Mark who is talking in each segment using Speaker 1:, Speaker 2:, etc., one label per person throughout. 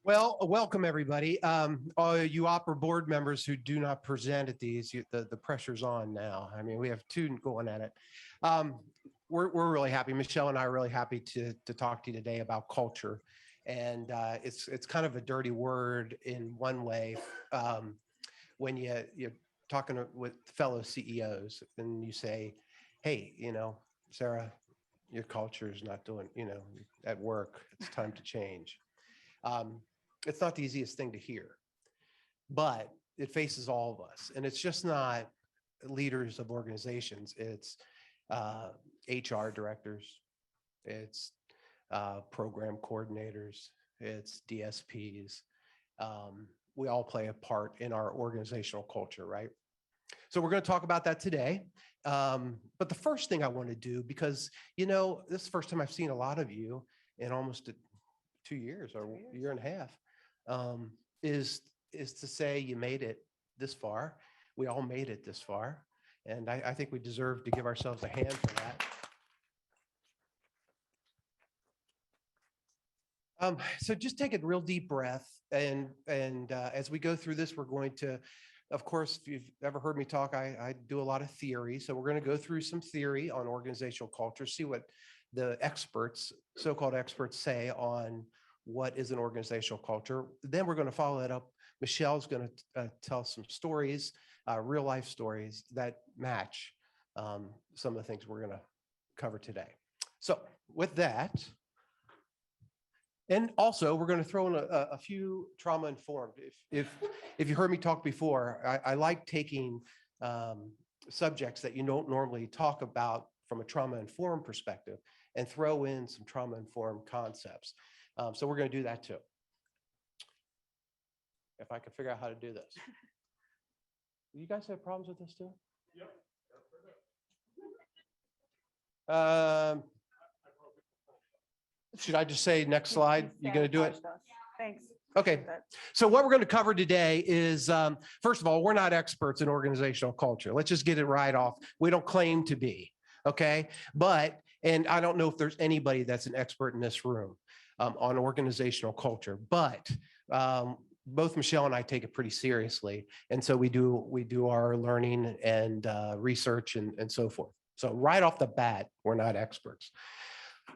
Speaker 1: Well, welcome everybody. All you OPRA board members who do not present at these, the pressure's on now. I mean, we have two going at it. We're really happy. Michelle and I are really happy to talk to you today about culture. And it's kind of a dirty word in one way. When you're talking with fellow CEOs and you say, hey, Sarah, your culture is not doing, at work, it's time to change. It's not the easiest thing to hear, but it faces all of us. And it's just not leaders of organizations. It's HR directors, it's program coordinators, it's DSPs. We all play a part in our organizational culture, right? So we're going to talk about that today. But the first thing I want to do, because, this is the first time I've seen a lot of you in almost 2 years or a year and a half, is to say you made it this far. We all made it this far. And I think we deserve to give ourselves a hand for that. So just take a real deep breath. And as we go through this, we're going to, of course, if you've ever heard me talk, I do a lot of theory. So we're going to go through some theory on organizational culture, see what the experts, so-called experts, say on what is an organizational culture. Then we're going to follow that up. Michelle's going to tell some stories, real life stories that match some of the things we're going to cover today. So with that, and also we're going to throw in a few trauma informed. If you heard me talk before, I like taking subjects that you don't normally talk about from a trauma informed perspective and throw in some trauma informed concepts. So we're going to do that too. If I can figure out how to do this. You guys have problems with this too? Yep. Should I just say next slide? You're going to do it?
Speaker 2: Thanks.
Speaker 1: Okay. So what we're going to cover today is, first of all, we're not experts in organizational culture. Let's just get it right off. We don't claim to be. Okay. And I don't know if there's anybody that's an expert in this room on organizational culture, but both Michelle and I take it pretty seriously. And so we do our learning and research and so forth. So right off the bat, we're not experts.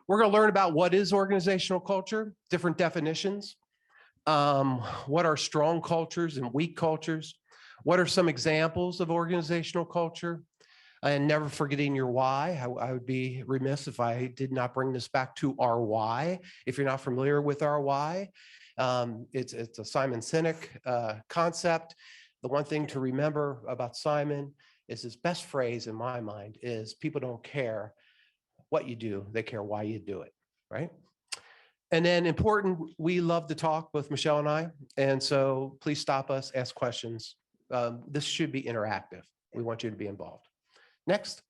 Speaker 1: We're going to learn about what is organizational culture, different definitions, what are strong cultures and weak cultures, what are some examples of organizational culture, and never forgetting your why. I would be remiss if I did not bring this back to our why. If you're not familiar with our why, it's a Simon Sinek concept. The one thing to remember about Simon is his best phrase in my mind is people don't care what you do, they care why you do it, right? And then important, we love to talk, both Michelle and I, and so please stop us, ask questions. This should be interactive. We want you to be involved. Next.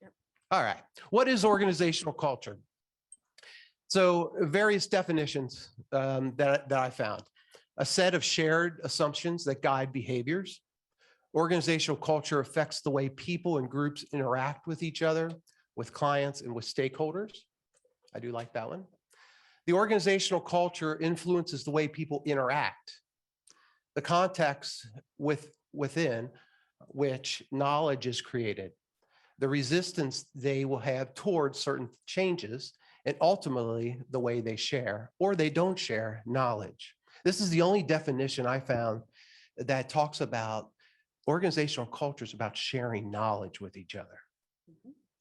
Speaker 2: Yep.
Speaker 1: All right. What is organizational culture? So various definitions that I found. A set of shared assumptions that guide behaviors. Organizational culture affects the way people and groups interact with each other, with clients, and with stakeholders. I do like that one. The organizational culture influences the way people interact. The context within which knowledge is created, the resistance they will have towards certain changes, and ultimately the way they share or they don't share knowledge. This is the only definition I found that talks about organizational cultures about sharing knowledge with each other.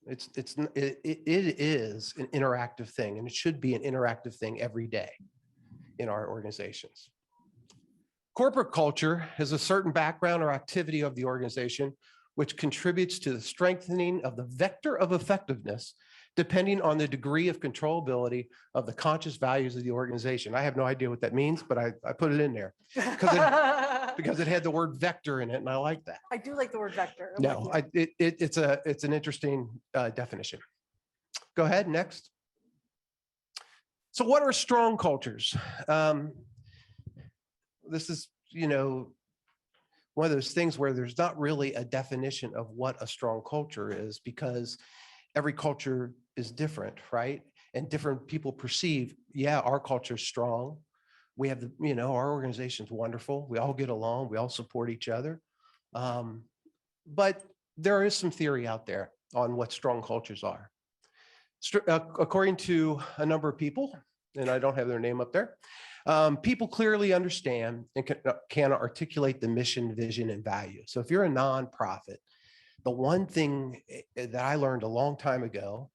Speaker 1: It is an interactive thing, and it should be an interactive thing every day in our organizations. Corporate culture has a certain background or activity of the organization, which contributes to the strengthening of the vector of effectiveness, depending on the degree of controllability of the conscious values of the organization. I have no idea what that means, but I put it in there because it had the word vector in it, and I like that.
Speaker 2: I do like the word vector.
Speaker 1: No, it's an interesting definition. Go ahead, next. So what are strong cultures? This is, one of those things where there's not really a definition of what a strong culture is because every culture is different, right? and different people perceive, yeah, our culture's strong. We have our organization's wonderful. We all get along. We all support each other. But there is some theory out there on what strong cultures are. According to a number of people, and I don't have their name up there, people clearly understand and can articulate the mission, vision, and value. So if you're a nonprofit, the one thing that I learned a long time ago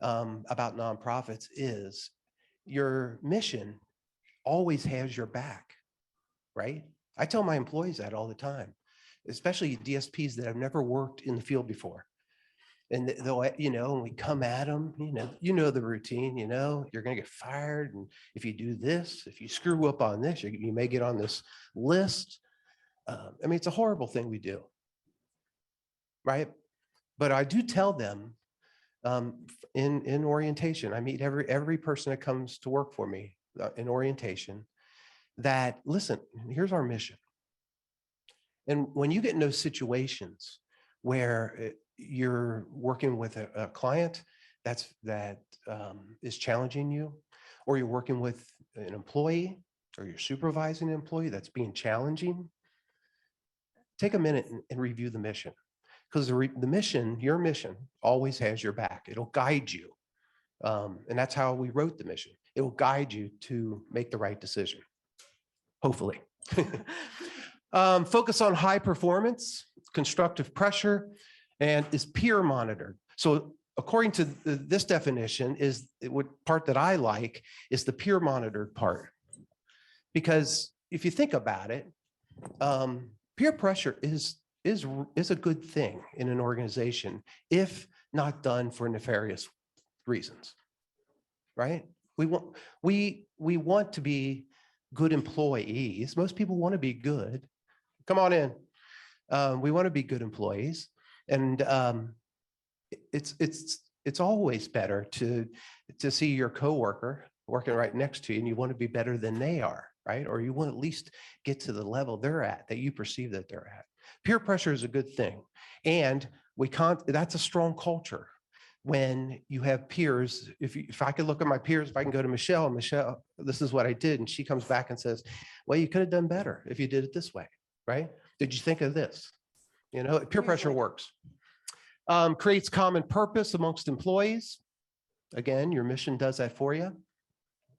Speaker 1: about nonprofits is your mission always has your back, right? I tell my employees that all the time, especially DSPs that have never worked in the field before. And they'll, when we come at them, the routine, you're going to get fired. And if you do this, if you screw up on this, you may get on this list. It's a horrible thing we do, right? But I do tell them in orientation, I meet every person that comes to work for me in orientation, that, listen, here's our mission. And when you get in those situations where you're working with a client that is challenging you, or you're working with an employee, or you're supervising an employee that's being challenging, take a minute and review the mission. Because the mission, your mission, always has your back. It'll guide you. And that's how we wrote the mission. It will guide you to make the right decision, hopefully. Focus on high performance, constructive pressure, and is peer monitored. So according to this definition, what part that I like is the peer monitored part. Because if you think about it, peer pressure is a good thing in an organization if not done for nefarious reasons, right? We want to be good employees. Most people want to be good. Come on in. We want to be good employees, and it's always better to see your coworker working right next to you, and you want to be better than they are, right? Or you want to at least get to the level they're at, that you perceive that they're at. Peer pressure is a good thing, and that's a strong culture. When you have peers, if I could look at my peers, if I can go to Michelle, this is what I did, and she comes back and says, well, you could have done better if you did it this way, right? Did you think of this? Peer pressure works. Creates common purpose amongst employees. Again, your mission does that for you,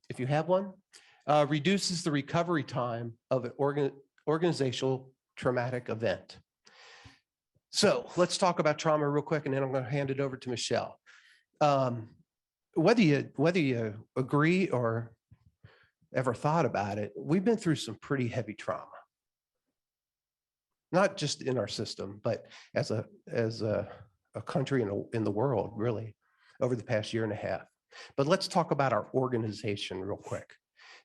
Speaker 1: if you have one. Reduces the recovery time of an organizational traumatic event. So let's talk about trauma real quick, and then I'm going to hand it over to Michelle. Whether you agree or ever thought about it, we've been through some pretty heavy trauma. Not just in our system, but as a country in the world, really, over the past year and a half. But let's talk about our organization real quick.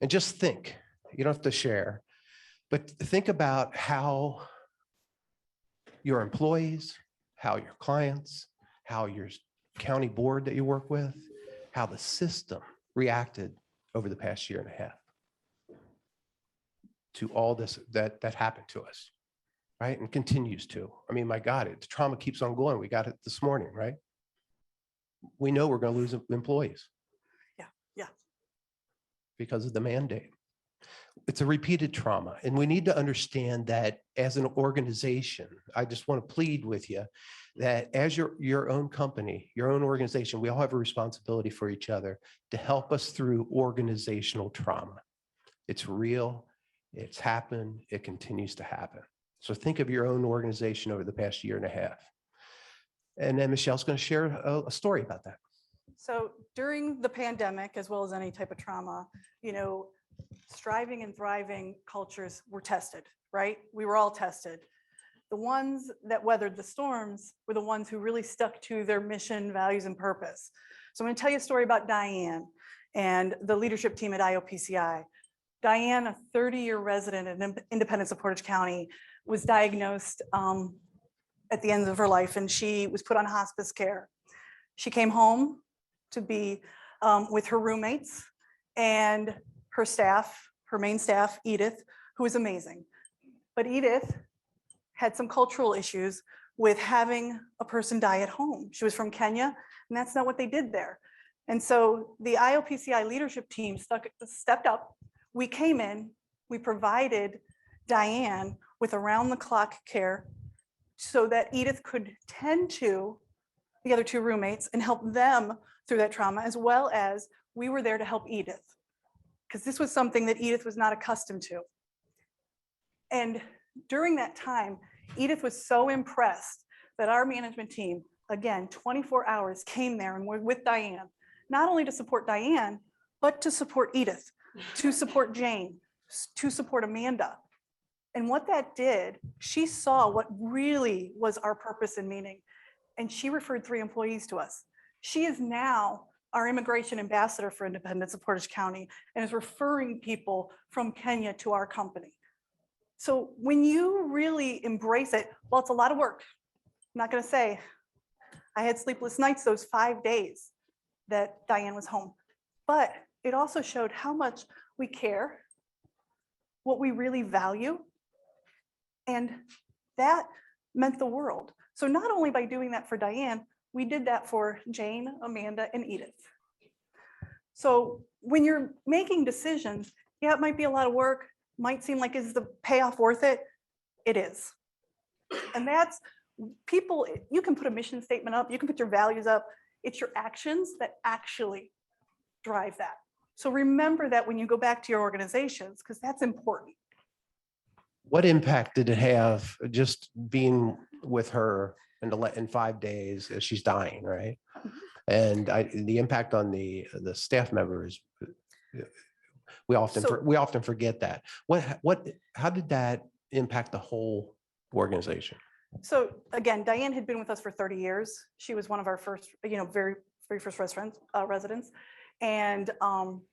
Speaker 1: And just think, you don't have to share, but think about how your employees, how your clients, how your county board that you work with, how the system reacted over the past year and a half to all this that happened to us, right? And continues to. My God, the trauma keeps on going. We got it this morning, right? We know we're going to lose employees.
Speaker 2: Yeah.
Speaker 1: Because of the mandate. It's a repeated trauma. And we need to understand that as an organization, I just want to plead with you that as your own company, your own organization, we all have a responsibility for each other to help us through organizational trauma. It's real, it's happened, it continues to happen. So think of your own organization over the past year and a half. And then Michelle's going to share a story about that.
Speaker 2: So during the pandemic, as well as any type of trauma, striving and thriving cultures were tested, right? We were all tested. The ones that weathered the storms were the ones who really stuck to their mission, values, and purpose. So I'm going to tell you a story about Diane and the leadership team at IOPCI. Diane, a 30-year resident in Independence of Portage County, was diagnosed at the end of her life, and she was put on hospice care. She came home to be with her roommates and her staff, her main staff, Edith, who was amazing. But Edith had some cultural issues with having a person die at home. She was from Kenya, and that's not what they did there. And so the IOPCI leadership team stepped up. We came in, we provided Diane with around-the-clock care so that Edith could tend to the other two roommates and help them through that trauma, as well as we were there to help Edith, because this was something that Edith was not accustomed to. And during that time, Edith was so impressed that our management team, again, 24 hours, came there and were with Diane, not only to support Diane, but to support Edith, to support Jane, to support Amanda. And what that did, she saw what really was our purpose and meaning. And she referred 3 employees to us. She is now our immigration ambassador for Independence of Portage County and is referring people from Kenya to our company. So when you really embrace it, well, it's a lot of work. I'm not going to say I had sleepless nights those 5 days that Diane was home, but it also showed how much we care, what we really value, and that meant the world. So not only by doing that for Diane, we did that for Jane, Amanda, and Edith. So when you're making decisions, yeah, it might be a lot of work, might seem like, is the payoff worth it? It is. And that's people, you can put a mission statement up, you can put your values up. It's your actions that actually drive that. So remember that when you go back to your organizations, because that's important.
Speaker 1: What impact did it have just being with her in 5 days as she's dying, right? And the impact on the staff members, we often forget that. How did that impact the whole organization?
Speaker 2: So again, Diane had been with us for 30 years. She was one of our first, very first residents. And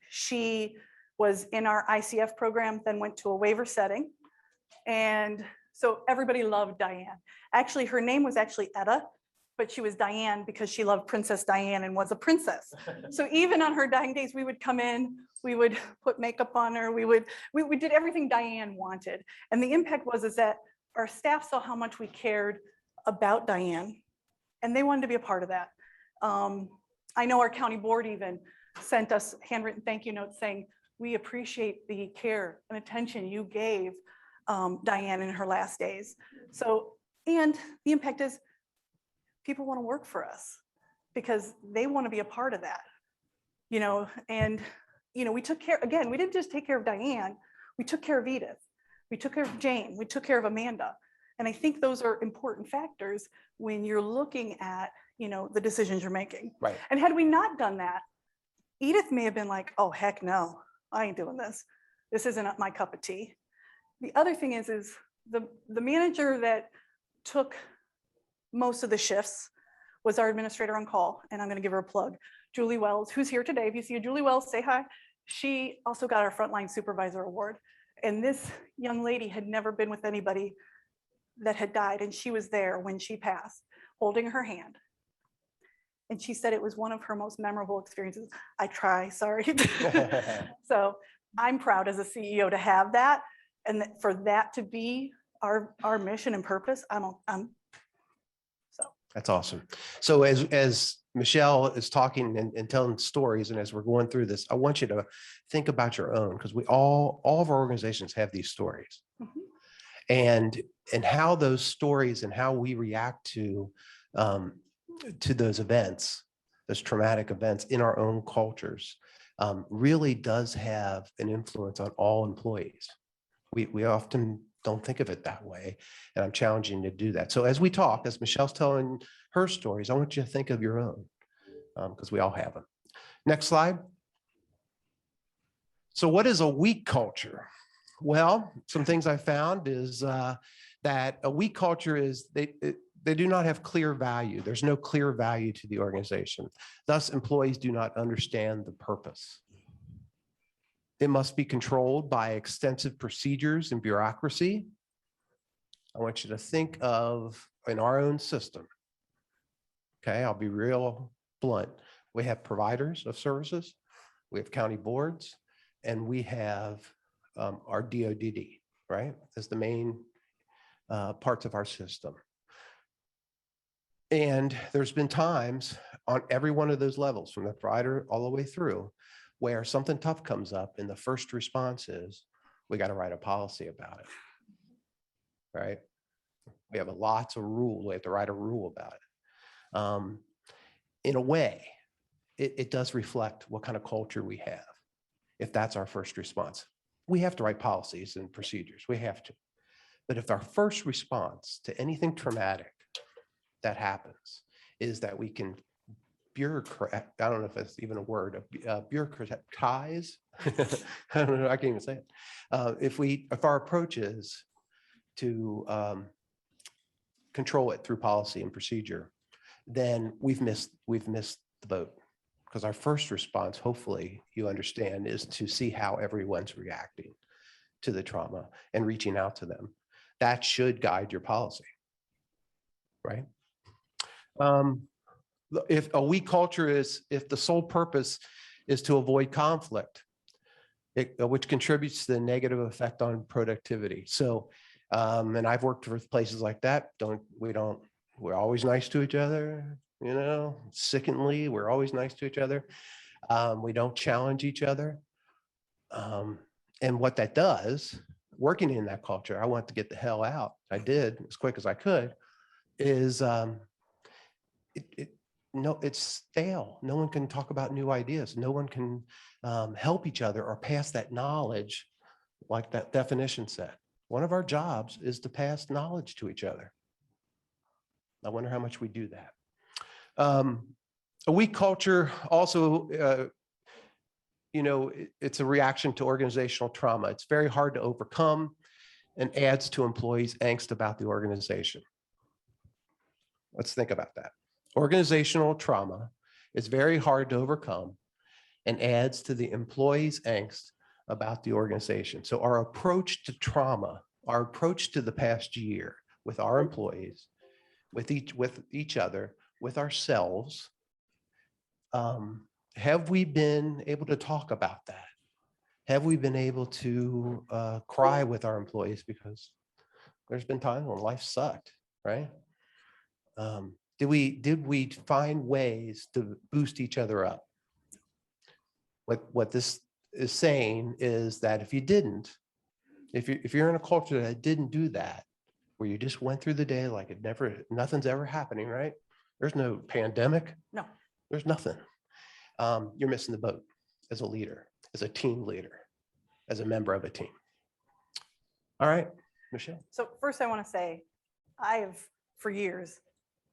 Speaker 2: she was in our ICF program, then went to a waiver setting. And so everybody loved Diane. Actually, her name was actually Etta, but she was Diane because she loved Princess Diane and was a princess. So even on her dying days, we would come in, we would put makeup on her, we did everything Diane wanted. And the impact was that our staff saw how much we cared about Diane, and they wanted to be a part of that. I know our county board even sent us handwritten thank you notes saying, we appreciate the care and attention you gave Diane in her last days. So, and the impact is people want to work for us because they want to be a part of that, and, we took care, again, we didn't just take care of Diane, we took care of Edith, we took care of Jane, we took care of Amanda. And I think those are important factors when you're looking at, the decisions you're making.
Speaker 1: Right.
Speaker 2: And had we not done that, Edith may have been like, oh, heck no, I ain't doing this. This isn't my cup of tea. The other thing is the manager that took most of the shifts was our administrator on call, and I'm going to give her a plug, Julie Wells, who's here today. If you see a Julie Wells, say hi. She also got our frontline supervisor award. And this young lady had never been with anybody that had died, and she was there when she passed, holding her hand. And she said it was one of her most memorable experiences. I try, sorry. So I'm proud as a CEO to have that, and for that to be our mission and purpose.
Speaker 1: That's awesome. So as Michelle is talking and telling stories, and as we're going through this, I want you to think about your own, because all of our organizations have these stories.
Speaker 2: Mm-hmm.
Speaker 1: And how those stories and how we react to those events, those traumatic events in our own cultures, really does have an influence on all employees. We often don't think of it that way, and I'm challenging you to do that. So as we talk, as Michelle's telling her stories, I want you to think of your own, because we all have them. Next slide. So what is a weak culture? Well, some things I found is that a weak culture is they do not have clear value. There's no clear value to the organization. Thus, employees do not understand the purpose. It must be controlled by extensive procedures and bureaucracy. I want you to think of in our own system. Okay, I'll be real blunt. We have providers of services, we have county boards, and we have our DODD, right? As the main parts of our system. And there's been times on every one of those levels, from the provider all the way through, where something tough comes up and the first response is, we got to write a policy about it, right? We have lots of rules. We have to write a rule about it. In a way, it does reflect what kind of culture we have. If that's our first response, we have to write policies and procedures. We have to. But if our first response to anything traumatic that happens is that we can bureaucrat, I don't know if that's even a word, bureaucratize. I don't know, I can't even say it. If our approach is to control it through policy and procedure, then we've missed the boat. Because our first response, hopefully you understand, is to see how everyone's reacting to the trauma and reaching out to them. That should guide your policy, right? If a weak culture is, if the sole purpose is to avoid conflict, which contributes to the negative effect on productivity. So, and I've worked for places like that. We're always nice to each other, you know, sickeningly, we're always nice to each other. We don't challenge each other. And what that does, working in that culture, I want to get the hell out. I did as quick as I could, is it's stale. No one can talk about new ideas. No one can help each other or pass that knowledge like that definition said. One of our jobs is to pass knowledge to each other. I wonder how much we do that. A weak culture also, it's a reaction to organizational trauma. It's very hard to overcome and adds to employees' angst about the organization. Let's think about that. Organizational trauma is very hard to overcome and adds to the employees' angst about the organization. So our approach to trauma, our approach to the past year with our employees, with each other, with ourselves, have we been able to talk about that? Have we been able to cry with our employees? Because there's been times when life sucked, right? Did we find ways to boost each other up? What this is saying is that if you didn't, if you're in a culture that didn't do that, where you just went through the day like nothing's ever happening, right? There's no pandemic.
Speaker 2: No.
Speaker 1: There's nothing. You're missing the boat as a leader, as a team leader, as a member of a team. All right, Michelle.
Speaker 2: So first I want to say, for years,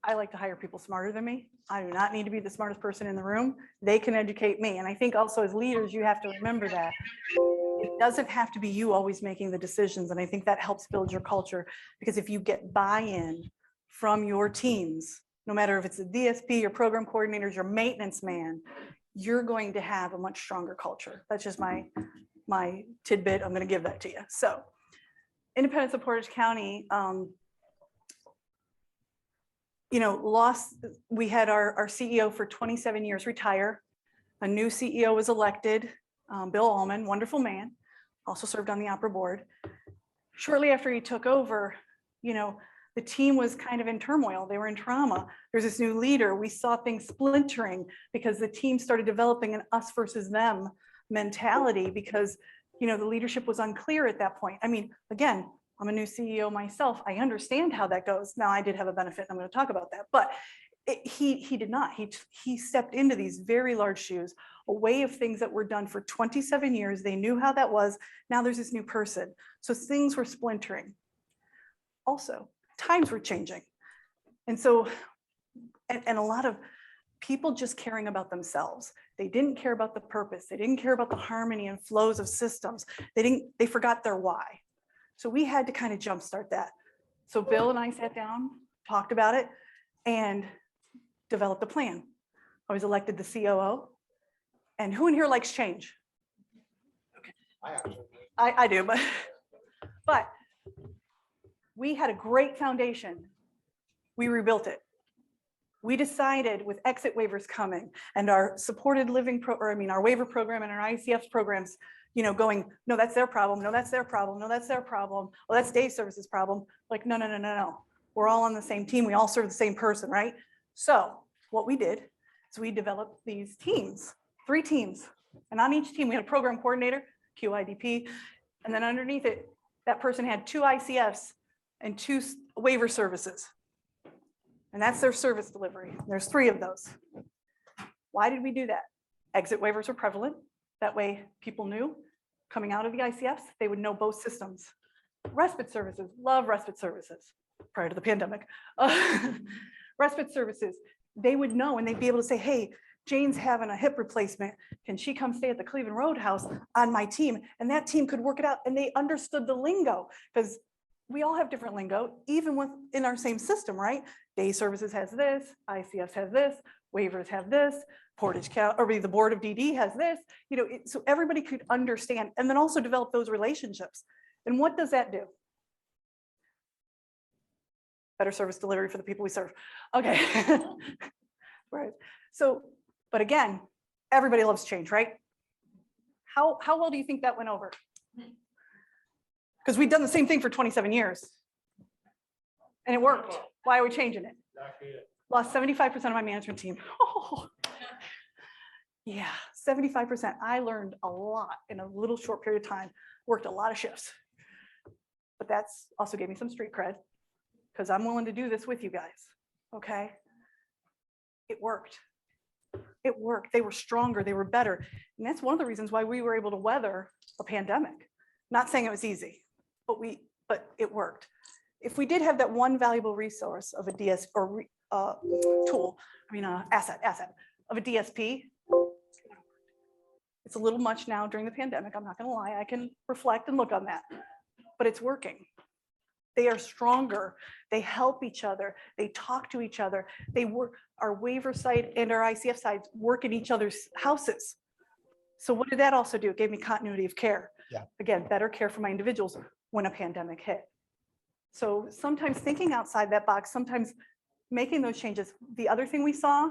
Speaker 2: I like to hire people smarter than me. I do not need to be the smartest person in the room. They can educate me. And I think also as leaders, you have to remember that it doesn't have to be you always making the decisions. And I think that helps build your culture, because if you get buy-in from your teams, no matter if it's a DSP, your program coordinators, your maintenance man, you're going to have a much stronger culture. That's just my tidbit. I'm going to give that to you. So Independence of Portage County, we had our CEO for 27 years retire. A new CEO was elected, Bill Allman, wonderful man, also served on the OPRA board. Shortly after he took over, the team was kind of in turmoil. They were in trauma. There's this new leader. We saw things splintering because the team started developing an us versus them mentality, because the leadership was unclear at that point. I mean, again, I'm a new CEO myself. I understand how that goes. Now, I did have a benefit, and I'm going to talk about that, but he did not. He stepped into these very large shoes, a way of things that were done for 27 years. They knew how that was. Now there's this new person. So things were splintering. Also, times were changing. And so, and a lot of people just caring about themselves. They didn't care about the purpose. They didn't care about the harmony and flows of systems. They forgot their why. So we had to kind of jumpstart that. So Bill and I sat down, talked about it, and developed a plan. I was elected the COO. And who in here likes change? Okay. I do, but we had a great foundation. We rebuilt it. We decided, with exit waivers coming and our supported living our waiver program and our ICF programs, going, no, that's their problem. No, that's their problem. No, that's their problem. Well, that's day services problem. Like, no. We're all on the same team. We all serve the same person, right? So what we did So we developed these teams, 3 teams. And on each team, we had a program coordinator, QIDP, and then underneath it, that person had 2 ICFs and 2 waiver services. And that's their service delivery. There's 3 of those. Why did we do that? Exit waivers were prevalent. That way people knew coming out of the ICFs, they would know both systems. Respite services, love respite services prior to the pandemic. Respite services, they would know and they'd be able to say, hey, Jane's having a hip replacement. Can she come stay at the Cleveland Roadhouse on my team? And that team could work it out. And they understood the lingo because we all have different lingo, even within our same system, right? Day services has this, ICFs has this, waivers have this, Portage County, or the Board of DD has this, so everybody could understand and then also develop those relationships. And what does that do? Better service delivery for the people we serve. Okay. Right. So, but again, everybody loves change, right? How well do you think that went over? Because we've done the same thing for 27 years. And it worked. Why are we changing it? Lost 75% of my management team. Oh. Yeah, 75%. I learned a lot in a little short period of time, worked a lot of shifts. But that's also gave me some street cred because I'm willing to do this with you guys, okay? It worked. It worked. They were stronger, they were better. And that's one of the reasons why we were able to weather a pandemic. Not saying it was easy, but it worked. If we did have that one valuable resource of a DS or asset of a DSP, it's a little much now during the pandemic. I'm not going to lie. I can reflect and look on that, but it's working. They are stronger. They help each other. They talk to each other. They work. Our waiver site and our ICF sites work in each other's houses. So what did that also do? It gave me continuity of care.
Speaker 1: Yeah.
Speaker 2: Again, better care for my individuals when a pandemic hit. So sometimes thinking outside that box, sometimes making those changes. The other thing we saw,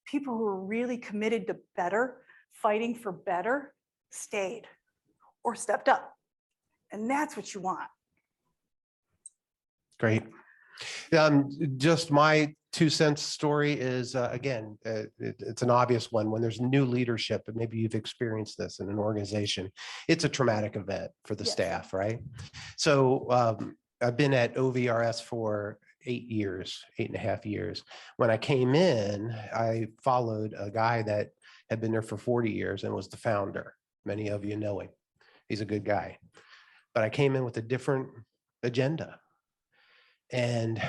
Speaker 2: people who were really committed to better, fighting for better, stayed or stepped up. And that's what you want.
Speaker 1: Great. Just my 2 cents story is, again, it's an obvious one. When there's new leadership, and maybe you've experienced this in an organization, it's a traumatic event for the staff, right? So I've been at OVRS for 8.5 years. When I came in, I followed a guy that had been there for 40 years and was the founder. Many of you know him. He's a good guy. But I came in with a different agenda. And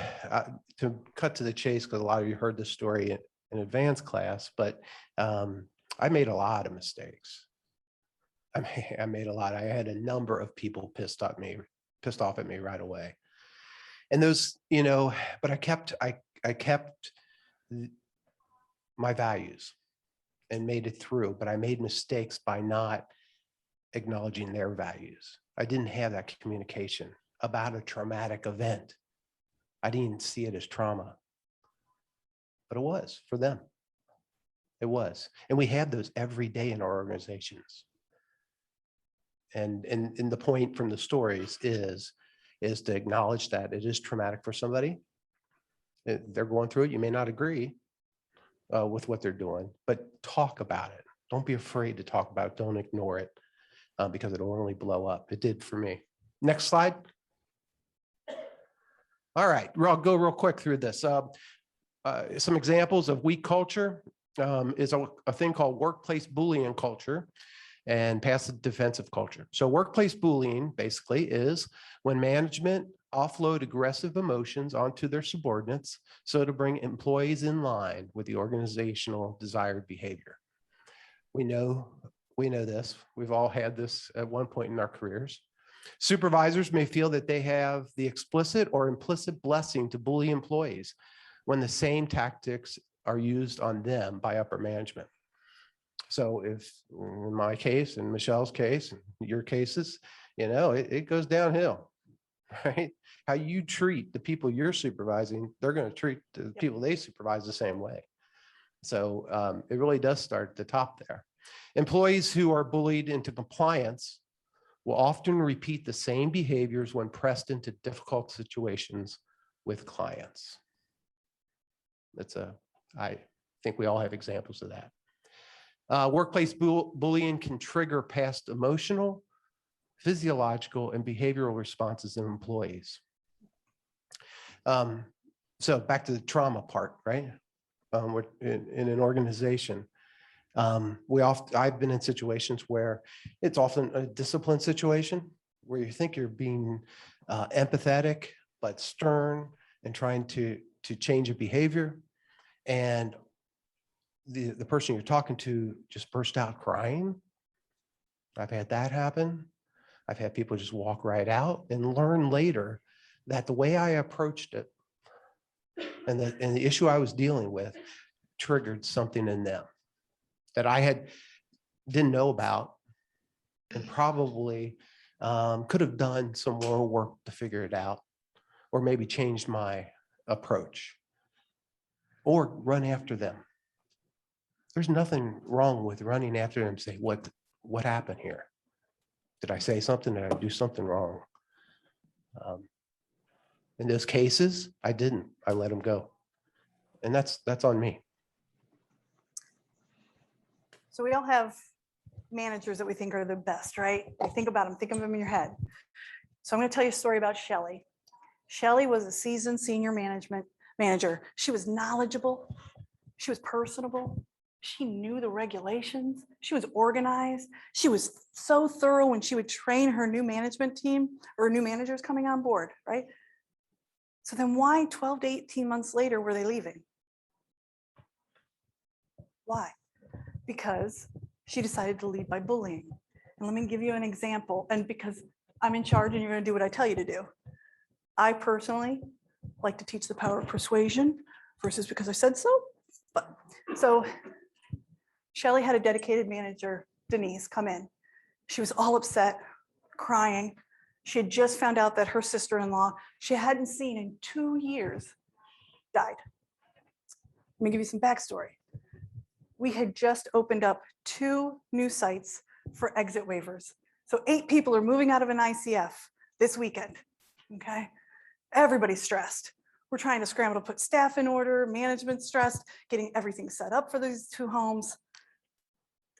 Speaker 1: to cut to the chase, because a lot of you heard this story in advanced class, but I made a lot of mistakes. I made a lot. I had a number of people pissed off at me right away. And those, but I kept my values and made it through, but I made mistakes by not acknowledging their values. I didn't have that communication about a traumatic event. I didn't see it as trauma, but it was for them. It was. And we have those every day in our organizations. And the point from the stories is to acknowledge that it is traumatic for somebody. They're going through it. You may not agree with what they're doing, but talk about it. Don't be afraid to talk about it. Don't ignore it because it'll only blow up. It did for me. Next slide. All right, I'll go real quick through this. Some examples of weak culture is a thing called workplace bullying culture and passive defensive culture. So workplace bullying basically is when management offload aggressive emotions onto their subordinates so to bring employees in line with the organizational desired behavior. We know this. We've all had this at one point in our careers. Supervisors may feel that they have the explicit or implicit blessing to bully employees when the same tactics are used on them by upper management. So if in my case, in Michelle's case, in your cases, it goes downhill, right? How you treat the people you're supervising, they're going to treat the people they supervise the same way. So it really does start at the top there. Employees who are bullied into compliance will often repeat the same behaviors when pressed into difficult situations with clients. think we all have examples of that. Workplace bullying can trigger past emotional, physiological, and behavioral responses in employees. So back to the trauma part, right? In an organization, I've been in situations where it's often a discipline situation where you think you're being empathetic, but stern and trying to change a behavior. And the person you're talking to just burst out crying. I've had that happen. I've had people just walk right out and learn later that the way I approached it and the issue I was dealing with triggered something in them that I didn't know about, and probably could have done some more work to figure it out, or maybe changed my approach, or run after them. There's nothing wrong with running after them and say, what happened here? Did I say something? Did I do something wrong? In those cases, I didn't. I let them go. And that's on me.
Speaker 2: So we all have managers that we think are the best, right? You think about them, think of them in your head. So I'm going to tell you a story about Shelley. Shelley was a seasoned senior manager. She was knowledgeable. She was personable. She knew the regulations. She was organized. She was so thorough when she would train her new management team or new managers coming on board, right? So then why 12 to 18 months later were they leaving? Why? Because she decided to lead by bullying. And let me give you an example. And because I'm in charge and you're going to do what I tell you to do. I personally like to teach the power of persuasion versus because I said so. But so Shelley had a dedicated manager, Denise, come in. She was all upset, crying. She had just found out that her sister-in-law she hadn't seen in 2 years died. Let me give you some backstory. We had just opened up 2 new sites for exit waivers. So 8 people are moving out of an ICF this weekend, okay? Everybody's stressed. We're trying to scramble to put staff in order, management stressed, getting everything set up for these 2 homes.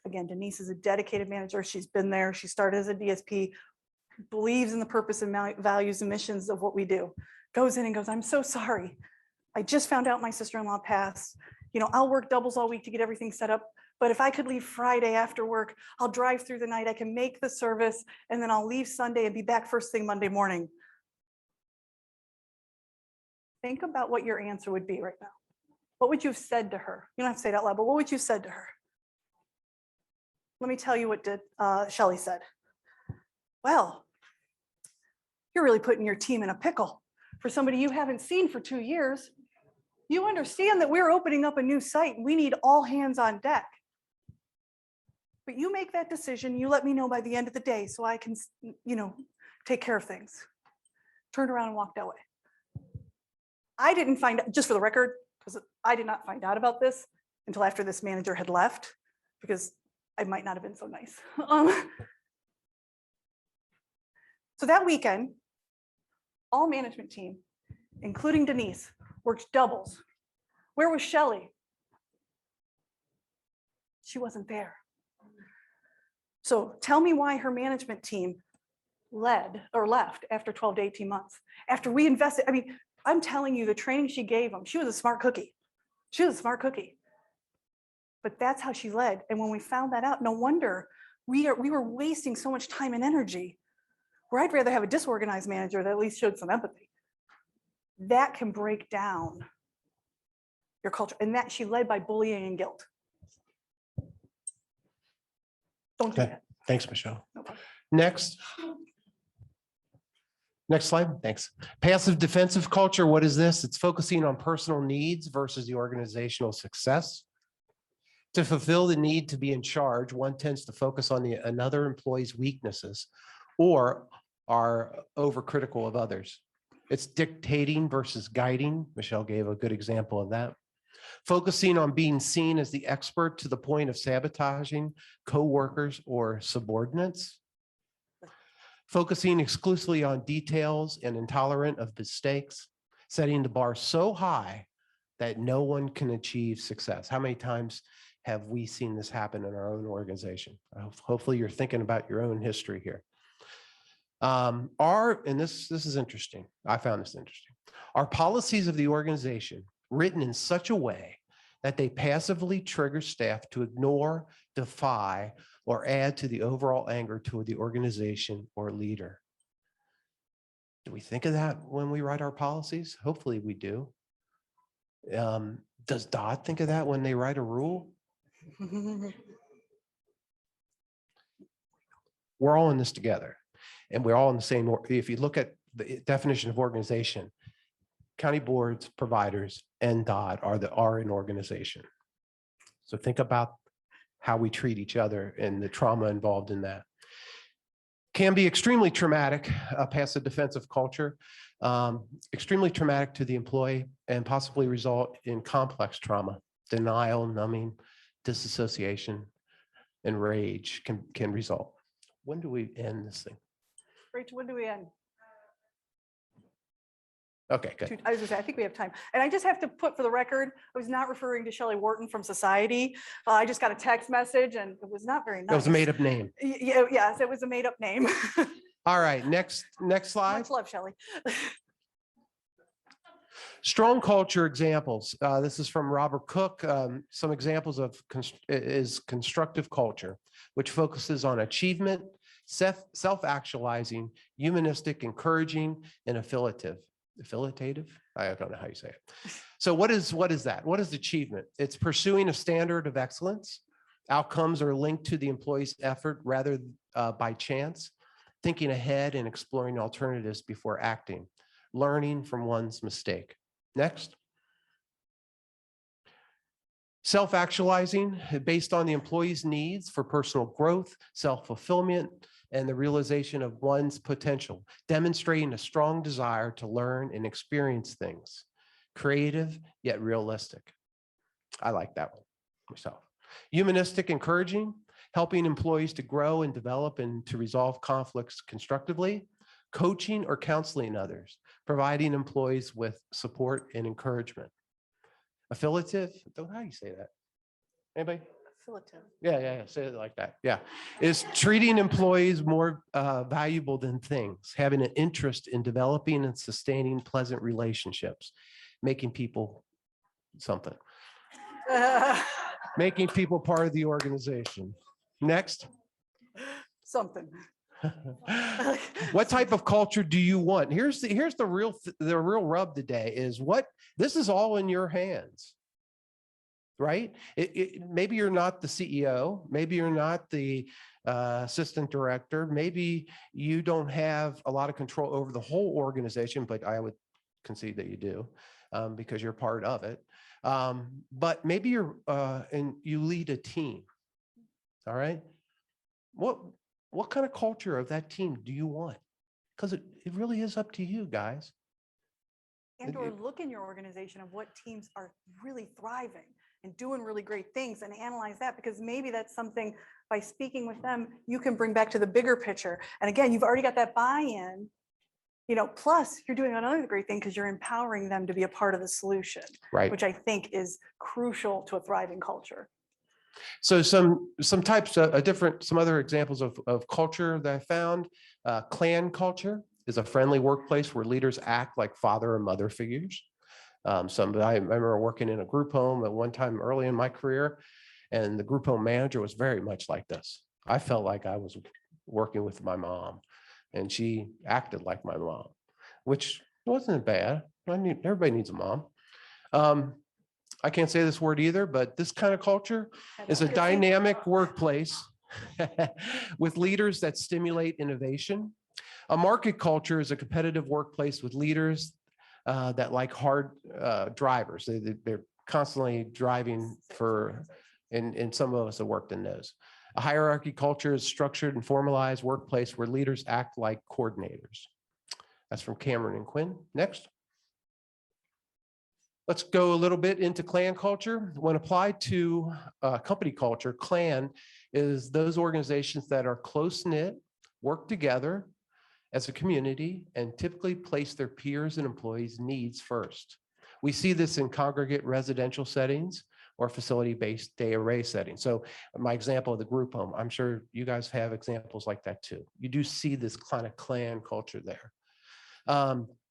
Speaker 2: Again, Denise is a dedicated manager. She's been there. She started as a DSP, believes in the purpose and values and missions of what we do. Goes in and goes, I'm so sorry. I just found out my sister-in-law passed. I'll work doubles all week to get everything set up. But if I could leave Friday after work, I'll drive through the night. I can make the service and then I'll leave Sunday and be back first thing Monday morning. Think about what your answer would be right now. What would you have said to her? You don't have to say it out loud, but what would you have said to her? Let me tell you what Shelley said. Well, you're really putting your team in a pickle. For somebody you haven't seen for 2 years, you understand that we're opening up a new site. We need all hands on deck. But you make that decision. You let me know by the end of the day so I can, take care of things. Turned around and walked away. I didn't find out, just for the record, because I did not find out about this until after this manager had left, because I might not have been so nice. So that weekend, all management team, including Denise, worked doubles. Where was Shelley? She wasn't there. So tell me why her management team left after 12 to 18 months. After we invested, I'm telling you, the training she gave them, she was a smart cookie. She was a smart cookie. But that's how she led. And when we found that out, no wonder we were wasting so much time and energy, where I'd rather have a disorganized manager that at least showed some empathy. That can break down your culture. And that she led by bullying and guilt. Don't do that.
Speaker 1: Thanks, Michelle.
Speaker 2: No problem.
Speaker 1: Next slide. Thanks. Passive defensive culture. What is this? It's focusing on personal needs versus the organizational success. To fulfill the need to be in charge, one tends to focus on another employee's weaknesses or are overcritical of others. It's dictating versus guiding. Michelle gave a good example of that. Focusing on being seen as the expert to the point of sabotaging coworkers or subordinates. Focusing exclusively on details and intolerant of mistakes. Setting the bar so high that no one can achieve success. How many times have we seen this happen in our own organization? Hopefully you're thinking about your own history here. And this is interesting. I found this interesting. Are policies of the organization written in such a way that they passively trigger staff to ignore, defy, or add to the overall anger toward the organization or leader? Do we think of that when we write our policies? Hopefully we do. Does Dodd think of that when they write a rule? We're all in this together, and we're all in the same. If you look at the definition of organization, county boards, providers, and Dodd are an organization. So think about how we treat each other and the trauma involved in that. Can be extremely traumatic, passive defensive culture, extremely traumatic to the employee, and possibly result in complex trauma, denial, numbing, disassociation, and rage can result. When do we end this thing?
Speaker 2: Rachel, when do we end?
Speaker 1: Okay, good.
Speaker 2: I was gonna say, I think we have time. And I just have to put for the record, I was not referring to Shelley Wharton from Society. I just got a text message and it was not very nice.
Speaker 1: It was a made-up name.
Speaker 2: Yes, it was a made-up name.
Speaker 1: All right, next slide.
Speaker 2: Much love, Shelley.
Speaker 1: Strong culture examples. This is from Robert Cook. Some examples of constructive culture, which focuses on achievement, self-actualizing, humanistic, encouraging, and affiliative. Affiliative? I don't know how you say it. So what is that? What is achievement? It's pursuing a standard of excellence. Outcomes are linked to the employee's effort rather by chance, thinking ahead and exploring alternatives before acting, learning from one's mistake. Next. Self-actualizing, based on the employee's needs for personal growth, self-fulfillment, and the realization of one's potential, demonstrating a strong desire to learn and experience things. Creative, yet realistic. I like that one myself. Humanistic, encouraging, helping employees to grow and develop and to resolve conflicts constructively. Coaching or counseling others, providing employees with support and encouragement. Affiliative, how do you say that? Anybody?
Speaker 2: Affiliative.
Speaker 1: Yeah, say it like that. Yeah, is treating employees more valuable than things, having an interest in developing and sustaining pleasant relationships, making people something, making people part of the organization. Next.
Speaker 2: Something.
Speaker 1: What type of culture do you want? Here's the real rub today is this is all in your hands, right? Maybe you're not the CEO, maybe you're not the assistant director, maybe you don't have a lot of control over the whole organization, but I would concede that you do because you're part of it. But maybe you're and you lead a team. All right. What kind of culture of that team do you want? Because it really is up to you guys.
Speaker 2: And or look in your organization of what teams are really thriving and doing really great things and analyze that, because maybe that's something by speaking with them, you can bring back to the bigger picture. And again, you've already got that buy-in, plus you're doing another great thing because you're empowering them to be a part of the solution,
Speaker 1: Right.
Speaker 2: Which I think is crucial to a thriving culture.
Speaker 1: So some types of some other examples of culture that I found. Clan culture is a friendly workplace where leaders act like father or mother figures. I remember working in a group home at one time early in my career, and the group home manager was very much like this. I felt like I was working with my mom, and she acted like my mom, which wasn't bad. Everybody needs a mom. I can't say this word either, but this kind of culture is a dynamic workplace with leaders that stimulate innovation. A market culture is a competitive workplace with leaders that like hard drivers. They're constantly driving and some of us have worked in those. A hierarchy culture is structured and formalized workplace where leaders act like coordinators. That's from Cameron and Quinn. Next. Let's go a little bit into clan culture. When applied to company culture, clan is those organizations that are close-knit, work together as a community, and typically place their peers and employees' needs first. We see this in congregate residential settings or facility-based day array settings. So my example of the group home, I'm sure you guys have examples like that too. You do see this kind of clan culture there.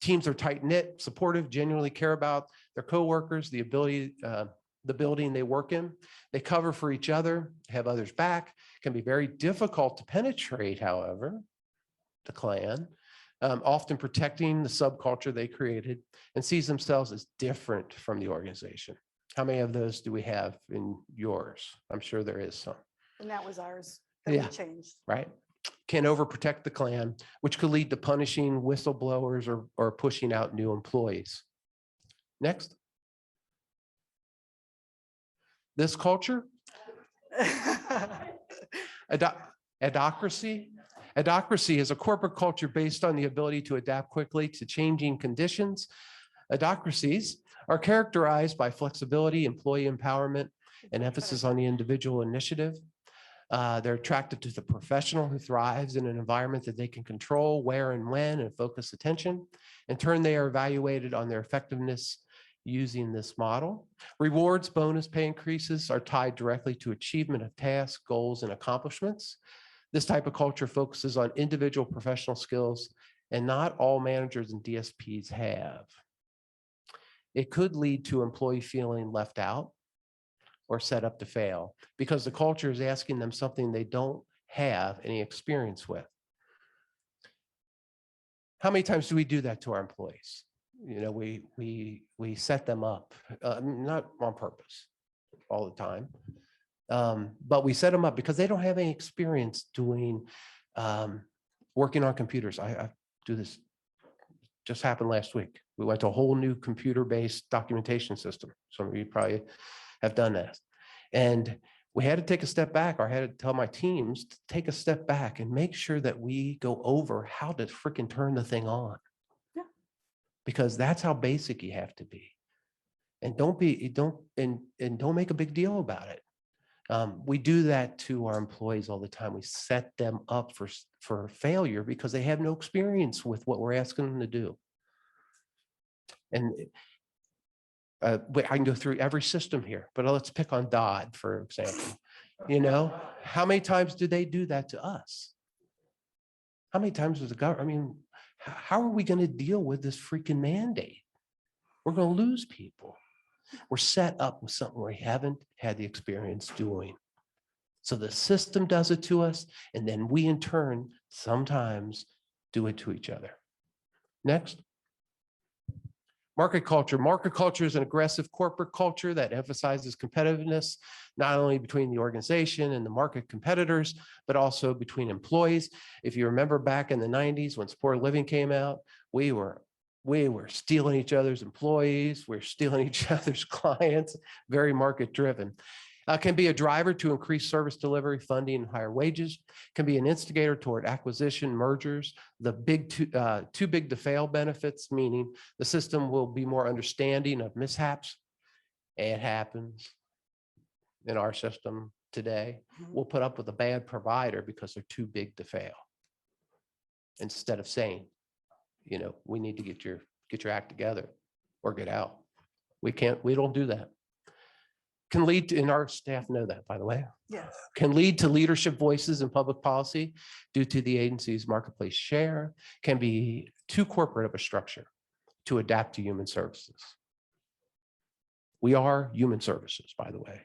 Speaker 1: Teams are tight-knit, supportive, genuinely care about their coworkers, the building they work in. They cover for each other, have others back. Can be very difficult to penetrate, however, the clan, often protecting the subculture they created and sees themselves as different from the organization. How many of those do we have in yours? I'm sure there is some.
Speaker 2: And that was ours that we changed.
Speaker 1: Right. Can overprotect the clan, which could lead to punishing whistleblowers or pushing out new employees. Next. This culture, Adocracy. Adocracy is a corporate culture based on the ability to adapt quickly to changing conditions. Adocracies are characterized by flexibility, employee empowerment, and emphasis on the individual initiative. They're attracted to the professional who thrives in an environment that they can control where and when and focus attention. In turn, they are evaluated on their effectiveness using this model. Rewards, bonus pay increases are tied directly to achievement of tasks, goals, and accomplishments. This type of culture focuses on individual professional skills, and not all managers and DSPs have. It could lead to employee feeling left out or set up to fail because the culture is asking them something they don't have any experience with. How many times do we do that to our employees? You know, we set them up, not on purpose all the time, but we set them up because they don't have any experience doing working on computers. I do this, just happened last week. We went to a whole new computer-based documentation system. Some of you probably have done that. And we had to take a step back, or I had to tell my teams to take a step back and make sure that we go over how to freaking turn the thing on. Yeah. Because that's how basic you have to be. And don't make a big deal about it. We do that to our employees all the time. We set them up for failure because they have no experience with what we're asking them to do. And I can go through every system here, but let's pick on Dodd, for example. You know, how many times do they do that to us? How many times was the government? I mean, how are we going to deal with this freaking mandate? We're going to lose people. We're set up with something we haven't had the experience doing. So the system does it to us, and then we in turn sometimes do it to each other. Next. Market culture. Market culture is an aggressive corporate culture that emphasizes competitiveness, not only between the organization and the market competitors, but also between employees. If you remember back in the 90s when supported living came out, we were stealing each other's employees, we're stealing each other's clients, very market driven. Can be a driver to increase service delivery, funding, and higher wages. Can be an instigator toward acquisition, mergers, the too big to fail benefits, meaning the system will be more understanding of mishaps. It happens in our system today. We'll put up with a bad provider because they're too big to fail. Instead of saying, you know, we need to get your act together or get out. We don't do that. Can lead to, and our staff know that, by the way.
Speaker 2: Yes.
Speaker 1: Can lead to leadership voices in public policy due to the agency's marketplace share. Can be too corporate of a structure to adapt to human services. We are human services, by the way.